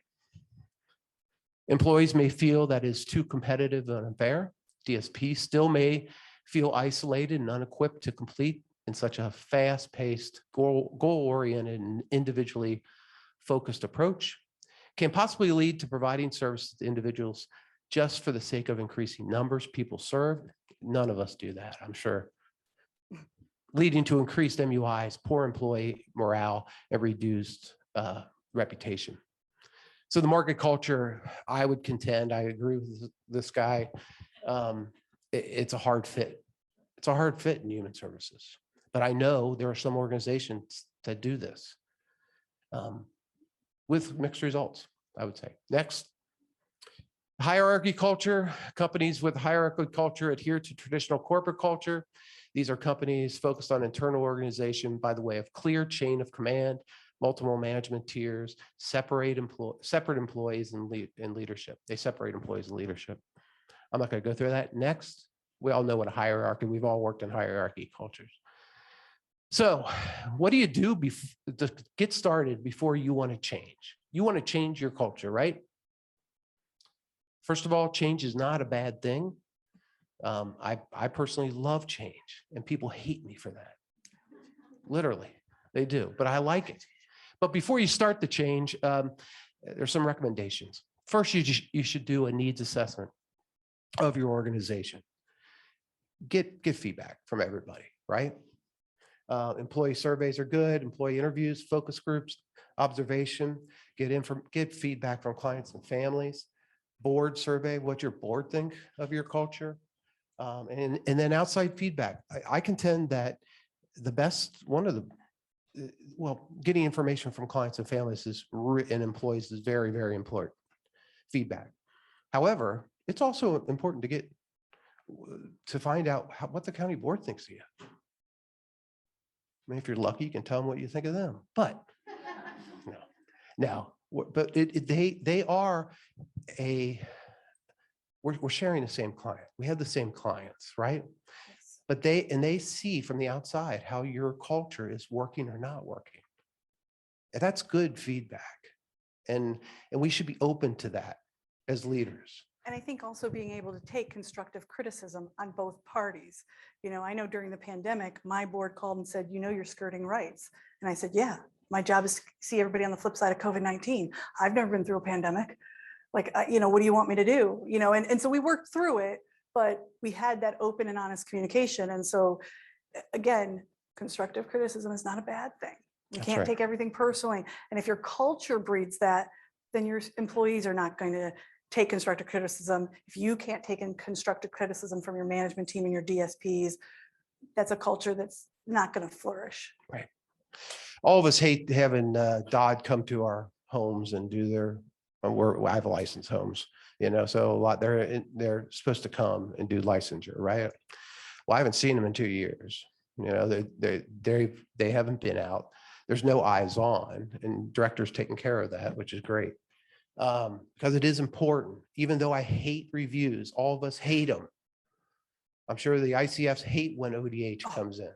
Speaker 1: Employees may feel that is too competitive and unfair. DSP still may feel isolated and unequipped to complete in such a fast-paced, goal-oriented, and individually focused approach. Can possibly lead to providing services to individuals just for the sake of increasing numbers people served. None of us do that, I'm sure. Leading to increased MUIs, poor employee morale, and reduced reputation. So the market culture, I would contend, I agree with this guy, it's a hard fit. It's a hard fit in human services. But I know there are some organizations that do this. With mixed results, I would say. Next, hierarchy culture. Companies with hierarchy culture adhere to traditional corporate culture. These are companies focused on internal organization by the way of clear chain of command, multiple management tiers, separate employees and leadership. They separate employees and leadership. I'm not going to go through that. Next, we all know what a hierarchy, we've all worked in hierarchy cultures. So what do you do to get started before you want to change? You want to change your culture, right? First of all, change is not a bad thing. I personally love change, and people hate me for that. Literally, they do, but I like it. But before you start the change, there's some recommendations. First, you should do a needs assessment of your organization. Get feedback from everybody, right? Employee surveys are good, employee interviews, focus groups, observation, get feedback from clients and families, board survey, what your board think of your culture, and then outside feedback. I contend that getting information from clients and families and employees is very, very important. Feedback. However, it's also important to find out what the county board thinks of you. I mean, if you're lucky, you can tell them what you think of them, but we're sharing the same client. We have the same clients, right?
Speaker 2: Yes.
Speaker 1: But they see from the outside how your culture is working or not working. And that's good feedback. And we should be open to that as leaders.
Speaker 2: And I think also being able to take constructive criticism on both parties. I know during the pandemic, my board called and said, you're skirting rights. And I said, yeah, my job is to see everybody on the flip side of COVID-19. I've never been through a pandemic. Like, what do you want me to do? And so we worked through it, but we had that open and honest communication. And so again, constructive criticism is not a bad thing. You
Speaker 1: That's
Speaker 2: can't
Speaker 1: right.
Speaker 2: take everything personally. And if your culture breeds that, then your employees are not going to take constructive criticism. If you can't take in constructive criticism from your management team and your DSPs, that's a culture that's not going to flourish.
Speaker 1: Right. All of us hate having DOD come to our homes and do I have licensed homes, so a lot they're supposed to come and do licensure, right? Well, I haven't seen them in 2 years. They haven't been out. There's no eyes on, and directors taking care of that, which is great. Because it is important, even though I hate reviews, all of us hate them. I'm sure the ICFs hate when ODH comes in.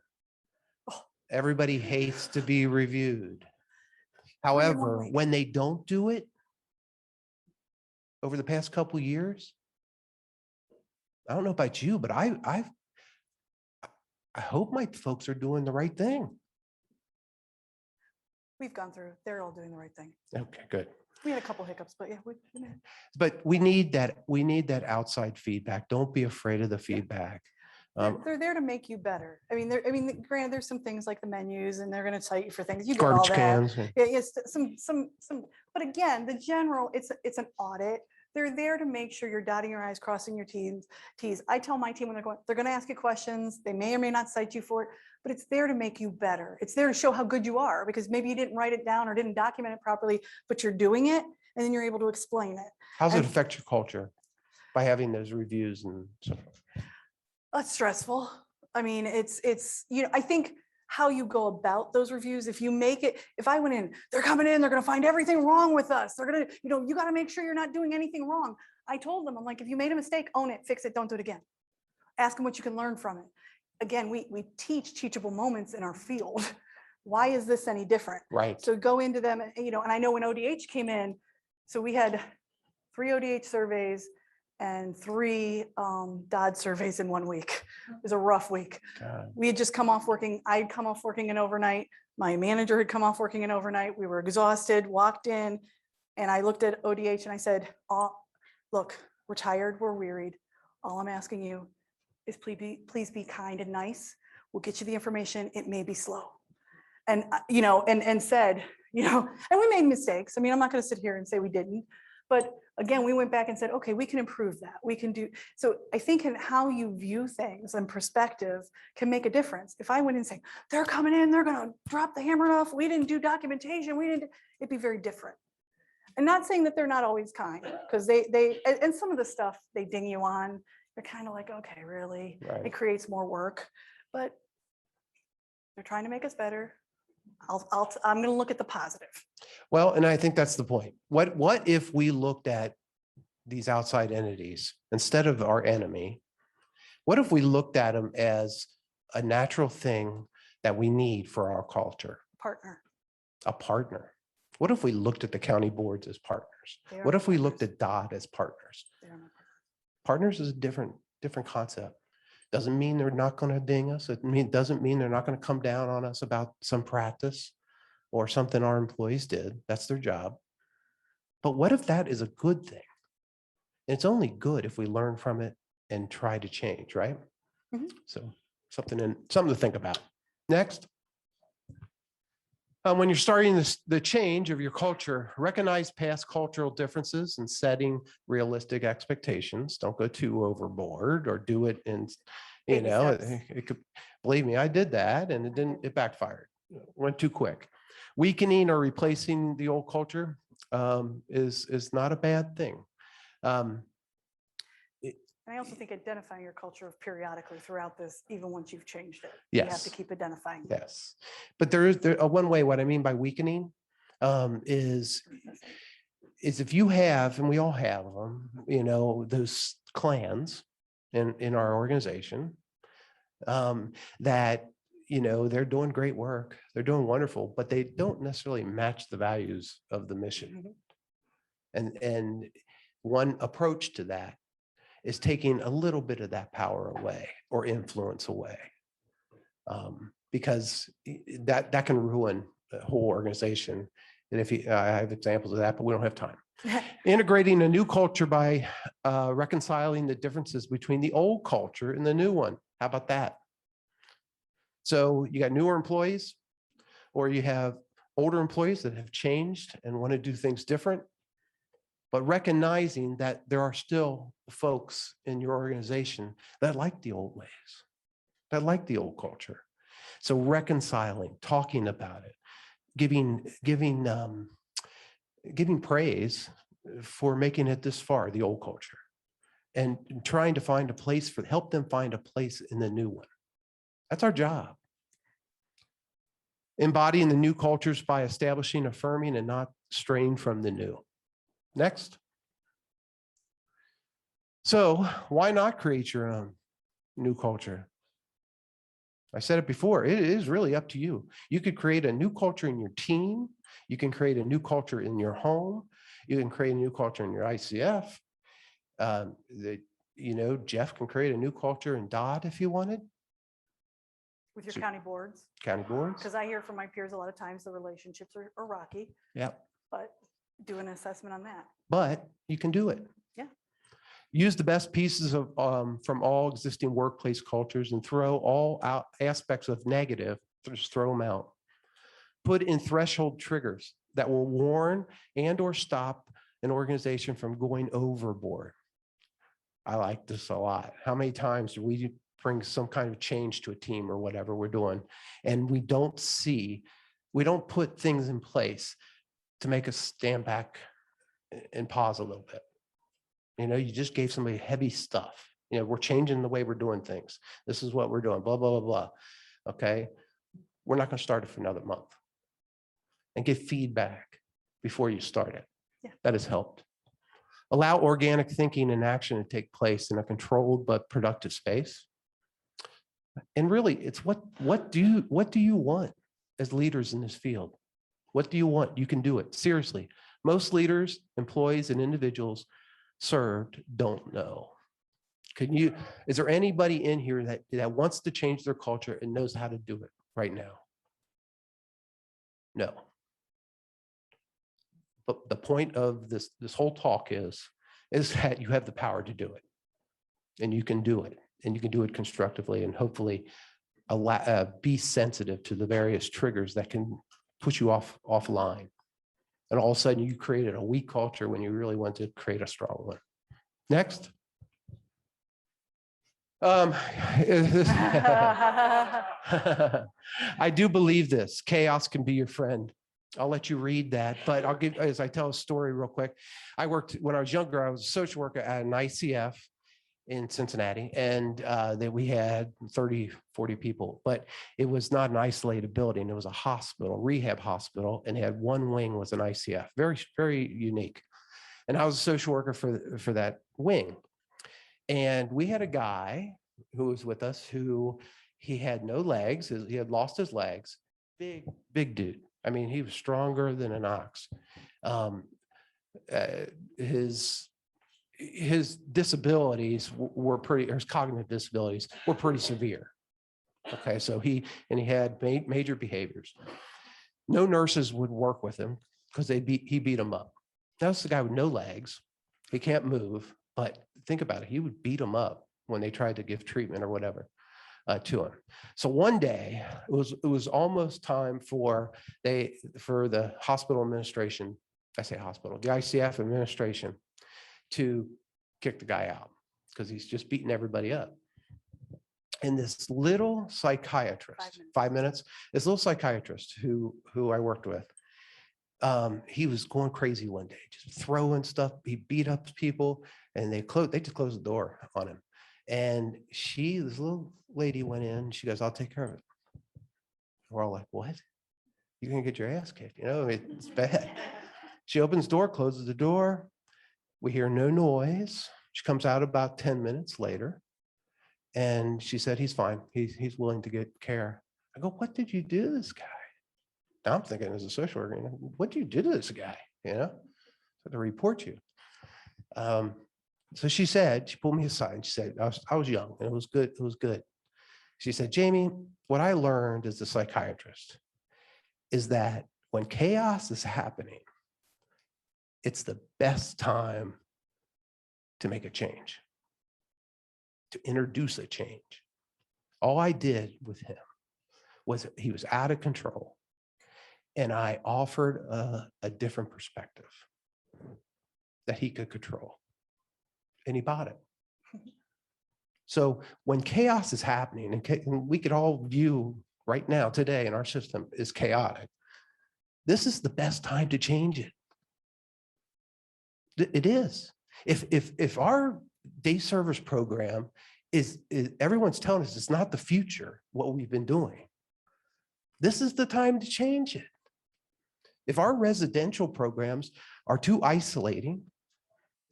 Speaker 1: Everybody hates to be reviewed. However, when they don't do it over the past couple of years, I don't know about you, but I hope my folks are doing the right thing.
Speaker 2: We've gone through, they're all doing the right thing.
Speaker 1: Okay, good.
Speaker 2: We had a couple hiccups, but yeah.
Speaker 1: But we need that outside feedback. Don't be afraid of the feedback.
Speaker 2: They're there to make you better. I mean, granted, there's some things like the menus, and they're going to cite you for things. You get all
Speaker 1: Garbage
Speaker 2: that.
Speaker 1: cans.
Speaker 2: Yeah, yes, some. But again, the general, it's an audit. They're there to make sure you're dotting your I's, crossing your T's. I tell my team when they're going to ask you questions. They may or may not cite you for it, but it's there to make you better. It's there to show how good you are, because maybe you didn't write it down or didn't document it properly, but you're doing it, and then you're able to explain it.
Speaker 1: How's it affect your culture by having those reviews and so forth?
Speaker 2: That's stressful. I mean, it's I think how you go about those reviews, if you make it, if I went in, they're coming in, they're going to find everything wrong with us. They're going to, you got to make sure you're not doing anything wrong. I told them, I'm like, if you made a mistake, own it, fix it, don't do it again. Ask them what you can learn from it. Again, we teach teachable moments in our field. Why is this any different?
Speaker 1: Right.
Speaker 2: So go into them, and I know when ODH came in, so we had 3 ODH surveys and 3 DOD surveys in 1 week. It was a rough week.
Speaker 1: God.
Speaker 2: We had just come off working. I'd come off working an overnight. My manager had come off working an overnight. We were exhausted, walked in, and I looked at ODH and I said, look, we're tired, we're wearied. All I'm asking you is please be kind and nice. We'll get you the information. It may be slow. And, and said, and we made mistakes. I mean, I'm not going to sit here and say we didn't. But again, we went back and said, okay, we can improve that. We can do. So I think in how you view things and perspective can make a difference. If I went in and say, they're coming in, they're going to drop the hammer off. We didn't do documentation. It'd be very different. And not saying that they're not always kind, because and some of the stuff they ding you on, you're kind of like, okay, really?
Speaker 1: Right.
Speaker 2: It creates more work. but they're trying to make us better. I'm going to look at the positive.
Speaker 1: Well, and I think that's the point. What if we looked at these outside entities instead of our enemy? What if we looked at them as a natural thing that we need for our culture?
Speaker 2: Partner.
Speaker 1: A partner. What if we looked at the county boards as partners?
Speaker 2: They are
Speaker 1: What
Speaker 2: my
Speaker 1: if we looked
Speaker 2: partners.
Speaker 1: at DOT as partners?
Speaker 2: They are my partners.
Speaker 1: Partners is a different concept. Doesn't mean they're not going to ding us. Doesn't mean they're not going to come down on us about some practice or something our employees did. That's their job. But what if that is a good thing? It's only good if we learn from it and try to change, right?
Speaker 2: Mhm.
Speaker 1: So something to think about. Next. When you're starting the change of your culture, recognize past cultural differences and setting realistic expectations. Don't go too overboard or do it in,
Speaker 2: Baby steps.
Speaker 1: it could, believe me, I did that and it backfired. Went too quick. Weakening or replacing the old culture is not a bad thing.
Speaker 2: And I also think identifying your culture periodically throughout this, even once you've changed it. You have to
Speaker 1: Yes.
Speaker 2: keep identifying. it.
Speaker 1: Yes. But there is one way, what I mean by weakening is if you have, and we all have them, those clans in our organization that, they're doing great work. They're doing wonderful, but they don't necessarily match the values of the mission.
Speaker 2: Mhm.
Speaker 1: And one approach to that is taking a little bit of that power away or influence away. Because that can ruin the whole organization. And I have examples of that, but we don't have time. Integrating a new culture by reconciling the differences between the old culture and the new one. How about that? So you got newer employees, or you have older employees that have changed and want to do things different, but recognizing that there are still folks in your organization that like the old ways, that like the old culture. So reconciling, talking about it, giving praise for making it this far, the old culture, and trying to find a place help them find a place in the new one. That's our job. Embodying the new cultures by establishing, affirming, and not straying from the new. Next. So why not create your own new culture? I said it before, it is really up to you. You could create a new culture in your team. You can create a new culture in your home. You can create a new culture in your ICF. Jeff can create a new culture in DOT if you wanted.
Speaker 2: With your county boards.
Speaker 1: County boards.
Speaker 2: Because I hear from my peers a lot of times the relationships are rocky.
Speaker 1: Yeah.
Speaker 2: But do an assessment on that.
Speaker 1: But you can do it.
Speaker 2: Yeah.
Speaker 1: Use the best pieces of from all existing workplace cultures and throw all out aspects of negative, just throw them out. Put in threshold triggers that will warn and or stop an organization from going overboard. I like this a lot. How many times do we bring some kind of change to a team or whatever we're doing, and we don't put things in place to make us stand back and pause a little bit. You just gave somebody heavy stuff. We're changing the way we're doing things. This is what we're doing, blah, blah, blah, blah. Okay. We're not going to start it for another month. And get feedback before you start it.
Speaker 2: Yeah.
Speaker 1: That has helped. Allow organic thinking and action to take place in a controlled but productive space. And really, it's what do you want as leaders in this field? What do you want? You can do it. Seriously. Most leaders, employees, and individuals served don't know. Is there anybody in here that wants to change their culture and knows how to do it right now? No. But the point of this whole talk is that you have the power to do it, and you can do it, and you can do it constructively, and hopefully be sensitive to the various triggers that can put you offline. And all of a sudden you created a weak culture when you really want to create a strong one. Next. I do believe this. Chaos can be your friend. I'll let you read that, but as I tell a story real quick. When I was younger, I was a social worker at an ICF, in Cincinnati, and that we had 30, 40 people, but it was not an isolated building. It was a hospital, rehab hospital, and it had one wing was an ICF, very, very unique. And I was a social worker for that wing. And we had a guy who was with us who he had no legs. He had lost his legs. Big dude. I mean, he was stronger than an ox. His disabilities were pretty, or his cognitive disabilities were pretty severe. Okay, so he had major behaviors. No nurses would work with him because he beat him up. That's the guy with no legs. He can't move, but think about it. He would beat him up when they tried to give treatment or whatever to him. So one day it was almost time for the hospital administration, I say hospital, the ICF administration to kick the guy out because he's just beating everybody up. And this little psychiatrist, 5 minutes, this little psychiatrist who I worked with, he was going crazy one day, just throwing stuff. He beat up people, and they just closed the door on him. And this little lady went in. She goes, "I'll take care of it." We're all like, "What? You're gonna get your ass kicked?" You know, it's bad. She opens the door, closes the door. We hear no noise. She comes out about 10 minutes later, and she said, "He's fine. He's willing to get care." I go, "What did you do to this guy?" Now I'm thinking as a social worker, what did you do to this guy? You know, to report you. So she pulled me aside and she said, I was young and it was good. It was good. She said, "Jamie, what I learned as a psychiatrist is that when chaos is happening, it's the best time to make a change, to introduce a change." All I did with him was he was out of control. And I offered a different perspective that he could control. And he bought it. So when chaos is happening, and we could all view right now, today in our system is chaotic, this is the best time to change it. It is. If our day service program is everyone's telling us it's not the future, what we've been doing, this is the time to change it. If our residential programs are too isolating,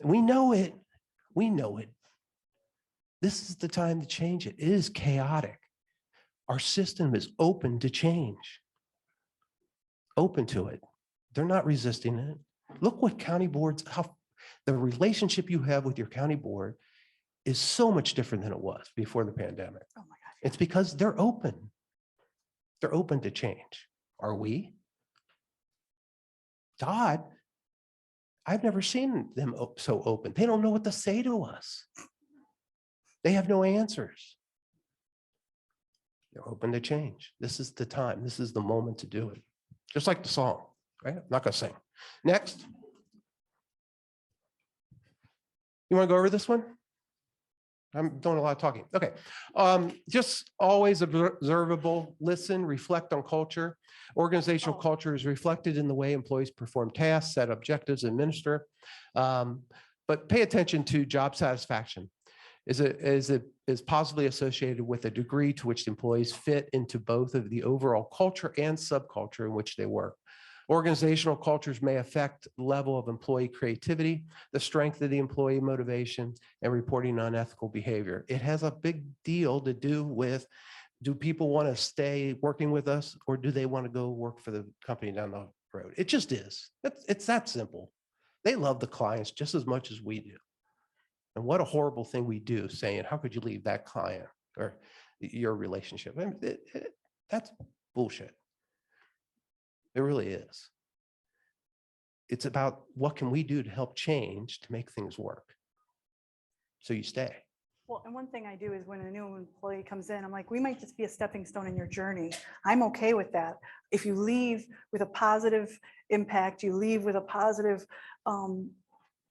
Speaker 1: we know it. This is the time to change it. It is chaotic. Our system is open to change. Open to it. They're not resisting it. Look what county boards, the relationship you have with your county board is so much different than it was before the pandemic.
Speaker 2: Oh my God.
Speaker 1: It's because they're open. They're open to change. Are we? God, I've never seen them so open. They don't know what to say to us. They have no answers. They're open to change. This is the time. This is the moment to do it. Just like the song, right? I'm not going to sing. Next. You want to go over this one? I'm doing a lot of talking. Okay. Just always observable, listen, reflect on culture. Organizational culture is reflected in the way employees perform tasks, set objectives, administer. But pay attention to job satisfaction. Is positively associated with a degree to which the employees fit into both of the overall culture and subculture in which they work. Organizational cultures may affect the level of employee creativity, the strength of the employee motivation, and reporting on ethical behavior. It has a big deal to do with, do people want to stay working with us, or do they want to go work for the company down the road? It just is. It's that simple. They love the clients just as much as we do. And what a horrible thing we do saying, how could you leave that client or your relationship? I mean, that's bullshit. It really is. It's about what can we do to help change to make things work so you stay.
Speaker 2: Well, and one thing I do is when a new employee comes in, I'm like, we might just be a stepping stone in your journey. I'm okay with that. If you leave with a positive impact, you leave with a positive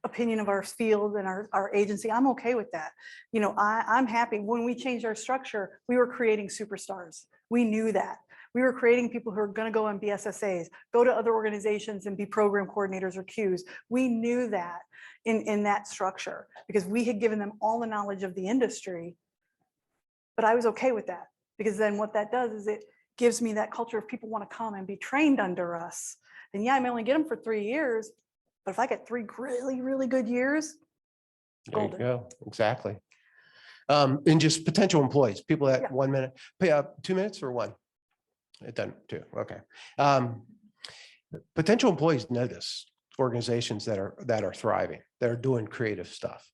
Speaker 2: opinion of our field and our agency, I'm okay with that. You know, I'm happy. When we changed our structure, we were creating superstars. We knew that. We were creating people who are going to go and be SSAs, go to other organizations and be program coordinators or Qs. We knew that. in that structure because we had given them all the knowledge of the industry. But I was okay with that because then what that does is it gives me that culture of people want to come and be trained under us. And yeah, I may only get them for 3 years, but if I get 3 really, really good years,
Speaker 1: There you
Speaker 2: golden.
Speaker 1: go. Exactly. And just potential employees, people that
Speaker 2: Yeah.
Speaker 1: 1 minute, 2 minutes or 1? It doesn't, 2. Okay. Potential employees notice organizations that are thriving, that are doing creative stuff.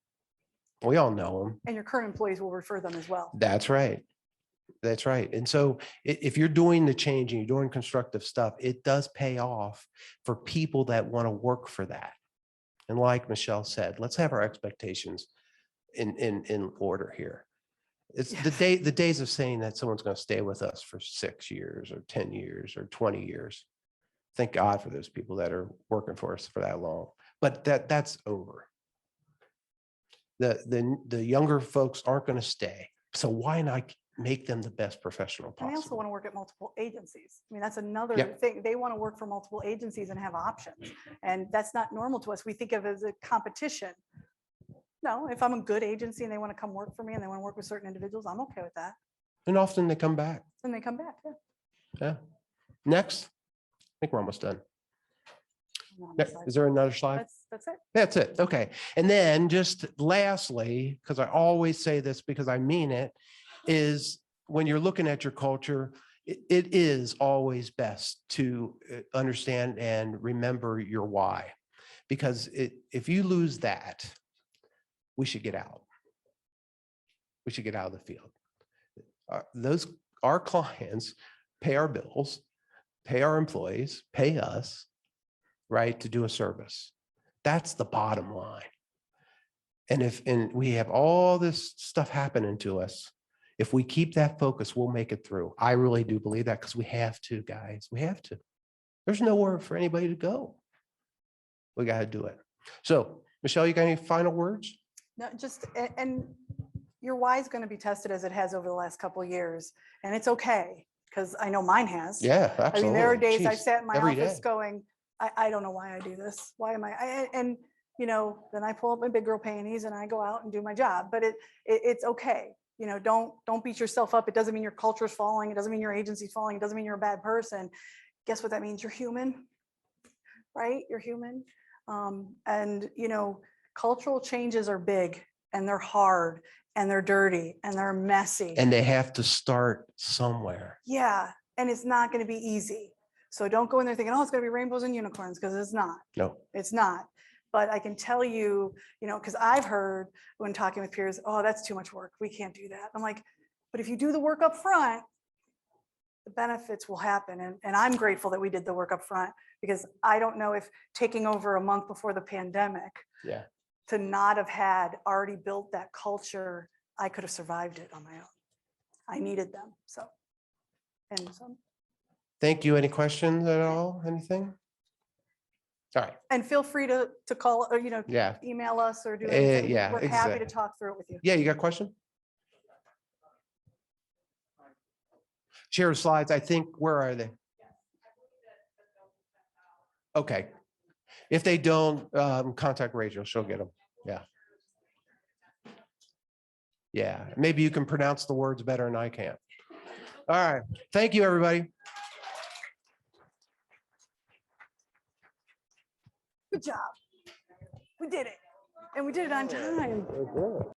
Speaker 1: We all know them.
Speaker 2: And your current employees will refer them as well.
Speaker 1: That's right. That's right. And so if you're doing the change and you're doing constructive stuff, it does pay off for people that want to work for that. And like Michelle said, let's have our expectations in order here. It's
Speaker 2: Yes.
Speaker 1: the days of saying that someone's going to stay with us for 6 years or 10 years or 20 years. Thank God for those people that are working for us for that long. But that's over. The younger folks aren't going to stay. So why not make them the best professional
Speaker 2: And they also
Speaker 1: possible?
Speaker 2: want to work at multiple agencies. I mean, that's another
Speaker 1: Yep.
Speaker 2: thing. They want to work for multiple agencies and have options. And that's not normal to us. We think of it as a competition. No, if I'm a good agency and they want to come work for me and they want to work with certain individuals, I'm okay with that.
Speaker 1: And often they come back.
Speaker 2: And they come back. Yeah.
Speaker 1: Yeah. Next. I think we're almost done.
Speaker 2: I'm on this
Speaker 1: Yeah,
Speaker 2: side.
Speaker 1: is there another slide?
Speaker 2: That's it.
Speaker 1: That's it. Okay. And then just lastly, because I always say this because I mean it, is when you're looking at your culture, it is always best to understand and remember your why. Because if you lose that, we should get out. We should get out of the field. Our clients pay our bills, pay our employees, pay us, right, to do a service. That's the bottom line. And we have all this stuff happening to us. If we keep that focus, we'll make it through. I really do believe that because we have to, guys. We have to. There's nowhere for anybody to go. We got to do it. So, Michelle, you got any final words?
Speaker 2: No, and your why is going to be tested as it has over the last couple of years. And it's okay, because I know mine has.
Speaker 1: Yeah, absolutely.
Speaker 2: I mean, there are days I've
Speaker 1: Jeez,
Speaker 2: sat in my
Speaker 1: every
Speaker 2: office
Speaker 1: day.
Speaker 2: going, I don't know why I do this. Why am and you know, then I pull up my big girl panties and I go out and do my job. But it's okay. You know, don't beat yourself up. It doesn't mean your culture is falling. It doesn't mean your agency's falling. It doesn't mean you're a bad person. Guess what that means? You're human, right? You're human. And you know, cultural changes are big and they're hard and they're dirty and they're messy.
Speaker 1: And they have to start somewhere.
Speaker 2: Yeah, and it's not going to be easy. So don't go in there thinking, oh, it's going to be rainbows and unicorns, because it's not.
Speaker 1: No.
Speaker 2: It's not. But I can tell you, you know, because I've heard when talking with peers, oh, that's too much work. We can't do that. I'm like, but if you do the work up front, the benefits will happen. And I'm grateful that we did the work up front, because I don't know if taking over a month before the pandemic,
Speaker 1: Yeah.
Speaker 2: to not have had already built that culture, I could have survived it on my own. I needed them. So.
Speaker 1: Thank you. Any questions at all? Anything? All right.
Speaker 2: And feel free to call or, you know,
Speaker 1: Yeah.
Speaker 2: email us or do anything.
Speaker 1: Yeah,
Speaker 2: We're happy
Speaker 1: exactly.
Speaker 2: to talk through it with you.
Speaker 1: Yeah, you got a question? Share the slides. I think, where are they? Okay. If they don't, contact Rachel, she'll get them. Yeah. Yeah, maybe you can pronounce the words better than I can. All right. Thank you, everybody.
Speaker 2: Good job. We did it. And we did it on time.